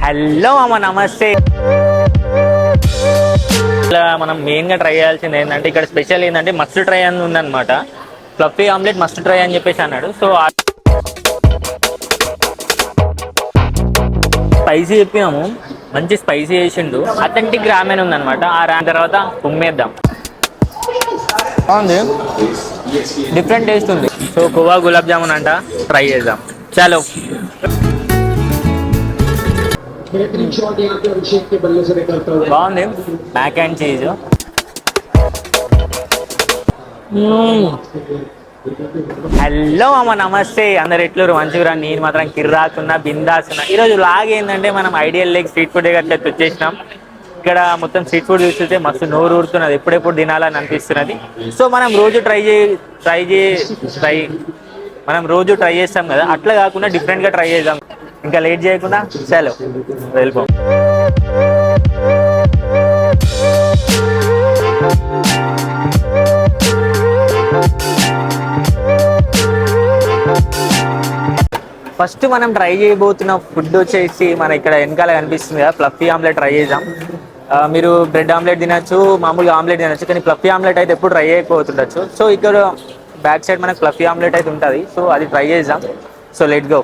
Hello అమ్మ, నమస్తే. మనం మెయిన్గా ట్రై చేయాల్సింది ఏంటంటే, ఇక్కడ స్పెషల్ ఏంటంటే మస్ట్ ట్రై అని ఉందన్నమాట. ఫ్లఫీ ఆమ్లెట్ మస్ట్ ట్రై అని చెప్పేసి అన్నాడు. సో స్పైసీ చెప్పినాము, మంచి స్పైసీ చేసిండు. అథెంటిక్ రామెన్ ఉందన్నమాట. ఆ రామెన్ తర్వాత కుమ్మేద్దాం. బాగుంది, డిఫరెంట్ టేస్ట్ ఉంది. సో కోవా గులాబ్ జామున్ అంట, ట్రై చేద్దాం. చలో. బాగుంది, మ్యాక్ అండ్ చీజ్. హలో అమ్మ, నమస్తే. అందరు ఎట్లూరు మంచిగా? నేను మాత్రం కిర్రాకున్నా, బిందాసున్నా. ఈరోజు ఏంటంటే మనం ఐడియల్ లేక్ స్ట్రీట్ ఫుడ్ దగ్గర వచ్చేసినాం. ఇక్కడ మొత్తం స్ట్రీట్ ఫుడ్ చూస్తుంటే మస్తు నోరు ఊరుతున్నది, ఎప్పుడెప్పుడు తినాలని అనిపిస్తున్నది. సో మనం రోజు మనం రోజు ట్రై చేస్తాం కదా, అట్లా కాకుండా డిఫరెంట్గా ట్రై చేద్దాం. ఇంకా లేట్ చేయకుండా చలో వెళ్ళిపో. ఫస్ట్ మనం ట్రై చేయబోతున్న ఫుడ్ వచ్చేసి మన ఇక్కడ వెనకాల కనిపిస్తుంది కదా, ఫ్లఫీ ఆమ్లెట్ ట్రై చేద్దాం. మీరు బ్రెడ్ ఆమ్లెట్ తినచ్చు, మామూలుగా ఆమ్లెట్ తినచ్చు, కానీ ఫ్లఫీ ఆమ్లెట్ అయితే ఎప్పుడు ట్రై చేయకపోతుండొచ్చు. సో ఇక్కడ బ్యాక్ సైడ్ మనకు ఫ్లఫీ ఆమ్లెట్ అయితే ఉంటుంది. సో అది ట్రై చేద్దాం. So let go.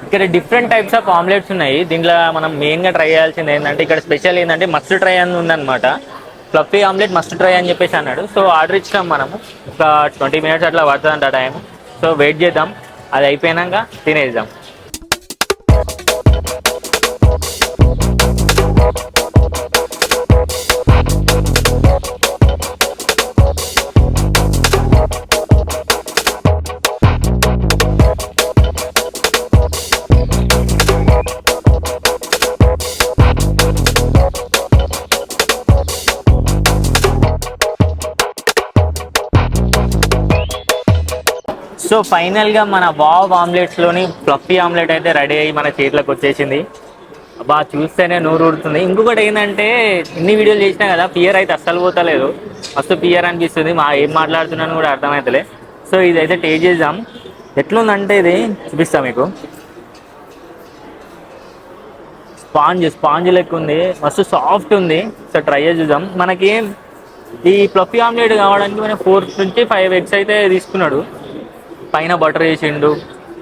ఇక్కడ డిఫరెంట్ టైప్స్ ఆఫ్ ఆమ్లెట్స్ ఉన్నాయి. దీంట్లో మనం మెయిన్గా ట్రై చేయాల్సింది ఏంటంటే, ఇక్కడ స్పెషల్ ఏంటంటే మస్ట్ ట్రై అని ఉందన్నమాట. ఫ్లఫీ ఆమ్లెట్ మస్ట్ ట్రై అని చెప్పేసి అన్నాడు. సో ఆర్డర్ ఇచ్చినాం మనము. ఒక 20 minutes అట్లా పడుతుందంట టైం. సో వెయిట్ చేద్దాం, అది అయిపోయాక తినేద్దాం. సో ఫైనల్గా మన వావ్ ఆమ్లెట్స్లోని ఫ్లఫీ ఆమ్లెట్ అయితే రెడీ అయ్యి మన చేతిలోకి వచ్చేసింది. బాగా చూస్తేనే నోరు ఊరుతుంది. ఇంకొకటి ఏంటంటే, ఇన్ని వీడియోలు చేసినా కదా, పియర్ అయితే అస్సలు పోతలేదు. ఫస్ట్ పియర్ అనిపిస్తుంది. ఏం మాట్లాడుతున్నాను కూడా అర్థమవుతలే. సో ఇదైతే టేస్ట్ చేద్దాం. ఎట్లుందంటే ఇది చూపిస్తాం మీకు. స్పాంజ్ లెక్క ఉంది, మస్తు సాఫ్ట్ ఉంది. సో ట్రై చేసి చూద్దాం. మనకి ఈ ఫ్లఫీ ఆమ్లెట్ కావడానికి మనం 4 నుంచి 5 eggs అయితే తీసుకున్నాడు. పైన బటర్ వేసిండు.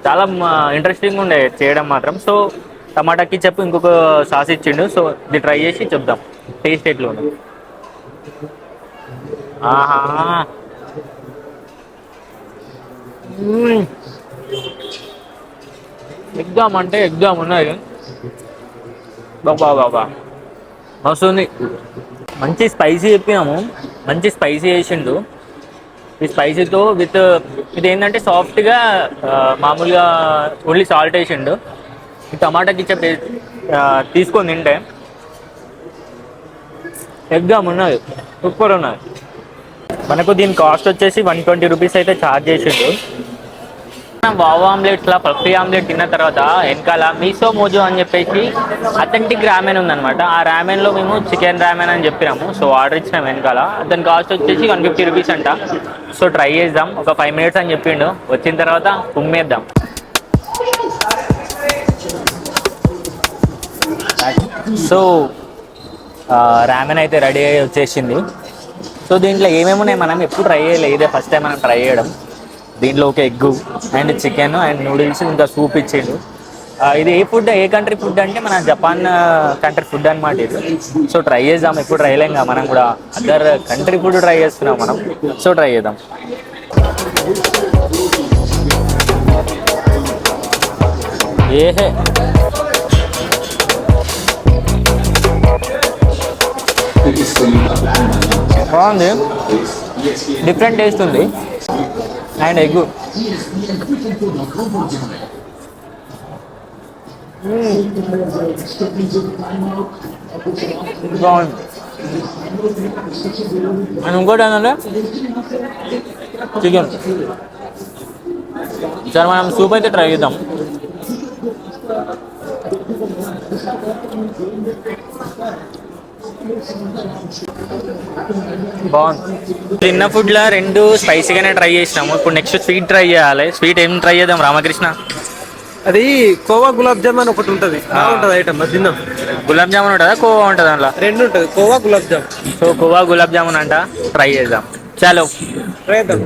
చాలా ఇంట్రెస్టింగ్ ఉండే చేయడం మాత్రం. సో టమాటాకి చెప్పు ఇంకొక సాస్ ఇచ్చిండు. సో ఇది ట్రై చేసి చెప్దాం టేస్ట్ ఎట్లా ఉంది. ఆహా, ఎగ్జామ్ అంటే ఎగ్జామ్ ఉన్నది. బాబా వస్తుంది. మంచి స్పైసీ చెప్పినాము, మంచి స్పైసీ వేసిండు. ఈ స్పైసీతో విత్ ఇది ఏంటంటే సాఫ్ట్గా మామూలుగా ఓన్లీ సాల్ట్ వేసిండు. ఈ టమాటా కిచప్ తీసుకొని తింటే ఎగ్జామ్ ఉన్నది, సూపర్ ఉన్నది. మనకు దీని కాస్ట్ వచ్చేసి 120 rupees అయితే ఛార్జ్ చేసిండు. వావ్ ఆమ్లెట్స్లా ఫ్లఫీ ఆమ్లెట్ తిన్న తర్వాత వెనకాల మీసో మోజో అని చెప్పేసి అథెంటిక్ రామెన్ ఉందన్నమాట. ఆ రామెన్లో మేము చికెన్ రామెన్ అని చెప్పినాము. సో ఆర్డర్ ఇచ్చినాం వెనకాల. దాని కాస్ట్ వచ్చేసి 150 rupees అంట. సో ట్రై చేద్దాం. ఒక 5 minutes అని చెప్పిండు. వచ్చిన తర్వాత కుమ్మేద్దాం. సో రామెన్ అయితే రెడీ అయ్యి వచ్చేసింది. సో దీంట్లో ఏమేమి ఉన్నాయి మనం ఎప్పుడు ట్రై చేయలేదు, ఇదే ఫస్ట్ టైం మనం ట్రై చేయడం. దీంట్లో ఒక egg and chicken and noodles ఇంకా సూప్ ఇచ్చిండు. ఇది ఏ కంట్రీ ఫుడ్ అంటే మన జపాన్ కంట్రీ ఫుడ్ అనమాట ఇది. సో ట్రై చేద్దాం, ఎప్పుడు ట్రై చేయలేం. మనం కూడా అదర్ కంట్రీ ఫుడ్ ట్రై చేస్తున్నాం మనం. సో ట్రై చేద్దాం. ఏహే, బాగుంది, డిఫరెంట్ టేస్ట్ ఉంది. అండ్ ఎగ్గు బాగుంది. అండ్ ఇంకోటి ఏంటంటే చికెన్. సరే మనం సూప్ అయితే ట్రై చేద్దాం. బాగుంది. తిన్న ఫుడ్లో 2 స్పైసీగానే ట్రై చేసినాము. ఇప్పుడు నెక్స్ట్ స్వీట్ ట్రై చేయాలి. స్వీట్ ఏం ట్రై చేద్దాం రామకృష్ణ? అది కోవా గులాబ్ జామ్ అని ఒకటి ఉంటది, బాగుంటది ఐటమ్, అది తిందాం. గులాబ్ జామున్ ఉంటుందా, కోవా ఉంటుంది అందులో? రెండు ఉంటది, కోవా గులాబ్ జామ్. సో కోవా గులాబ్ జామున్ అంట, ట్రై చేద్దాం. చలో. ప్రయత్నం.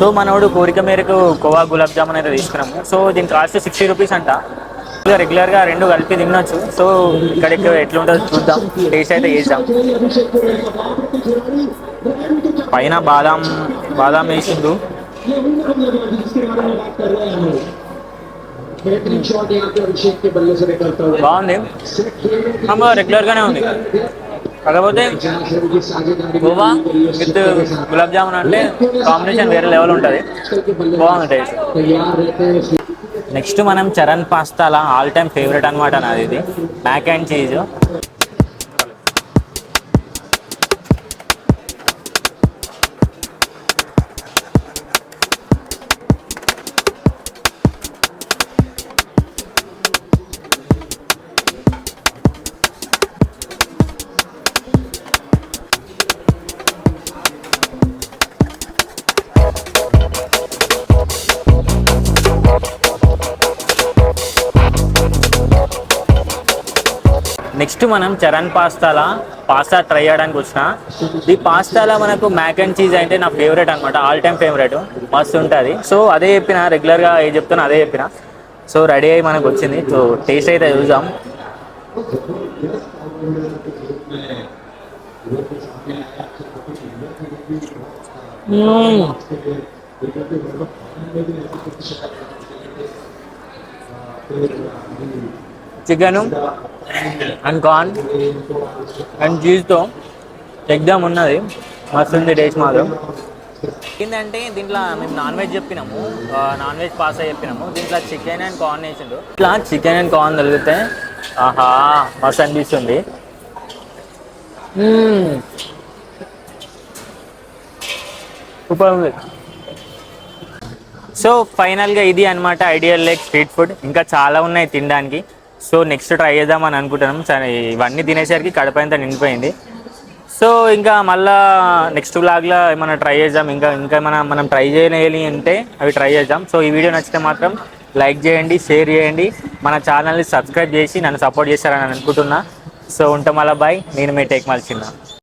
సో మనోడు కోరిక మేరకు కోవా గులాబ్ జామున్ అయితే తీసుకున్నాము. సో దీని కాస్ట్ 60 రూపీస్ అంట. రెగ్యులర్గా రెండు కలిపి తినొచ్చు. సో ఇక్కడికి ఎట్లుంటుందో చూద్దాం, టేస్ట్ అయితే చేద్దాం. పైన బాదాం బాదాం వేసిండు. బాగుంది, రెగ్యులర్గానే ఉంది. కాకపోతే గోవా విత్ గులాబ్ జామున్ అంటే కాంబినేషన్ వేరే లెవెల్ ఉంటుంది, బాగుంది టేస్ట్. నెక్స్ట్ మనం చరణ్ పాస్తాల ఆల్ టైమ్ ఫేవరెట్ అనమాట నాది, ఇది మ్యాక్ అండ్ చీజ్. నెక్స్ట్ మనం చరణ్ పాస్తా ట్రై చేయడానికి వచ్చిన. ఈ పాస్తాలో మనకు మ్యాక్ అండ్ చీజ్ అంటే నా ఫేవరెట్ అనమాట, ఆల్ టైమ్ ఫేవరెట్, మస్తు ఉంటుంది. సో అదే చెప్పిన, రెగ్యులర్గా ఏ చెప్తున్నా అదే చెప్పిన. సో రెడీ అయ్యి మనకు వచ్చింది. సో టేస్ట్ అయితే చూద్దాం. చికెను అండ్ కార్న్ అండ్ చీజ్తో ఎగ్జామ్ ఉన్నది, మస్తు ఉంది టేస్ట్ మాత్రం. ఏంటంటే దీంట్లో మేము నాన్ వెజ్ చెప్పినాము, నాన్ వెజ్ పాస్తా చెప్పినాము. దీంట్లో చికెన్ అండ్ కార్న్ వేసిండు. ఇట్లా చికెన్ అండ్ కార్న్ కలిగితే ఆహా మస్తు అనిపిస్తుంది. సూపర్ ఉంది. సో ఫైనల్గా ఇది అనమాట ఐడియల్ లేక్ స్ట్రీట్ ఫుడ్. ఇంకా చాలా ఉన్నాయి తినడానికి. సో నెక్స్ట్ ట్రై చేద్దామని అనుకుంటున్నాం. సరే ఇవన్నీ తినేసరికి కడుపంతా నిండిపోయింది. సో ఇంకా మళ్ళా నెక్స్ట్ వ్లాగ్లో ఏమైనా ట్రై చేద్దాం. ఇంకా మనం ట్రై చేయలేని అంటే అవి ట్రై చేద్దాం. సో ఈ వీడియో నచ్చితే మాత్రం లైక్ చేయండి, షేర్ చేయండి, మన ఛానల్ని సబ్స్క్రైబ్ చేసి నన్ను సపోర్ట్ చేస్తారని అనుకుంటున్నా. సో ఉంటాం, మళ్ళీ బాయ్. నేను మీ టేక్ మల్ చిన్న.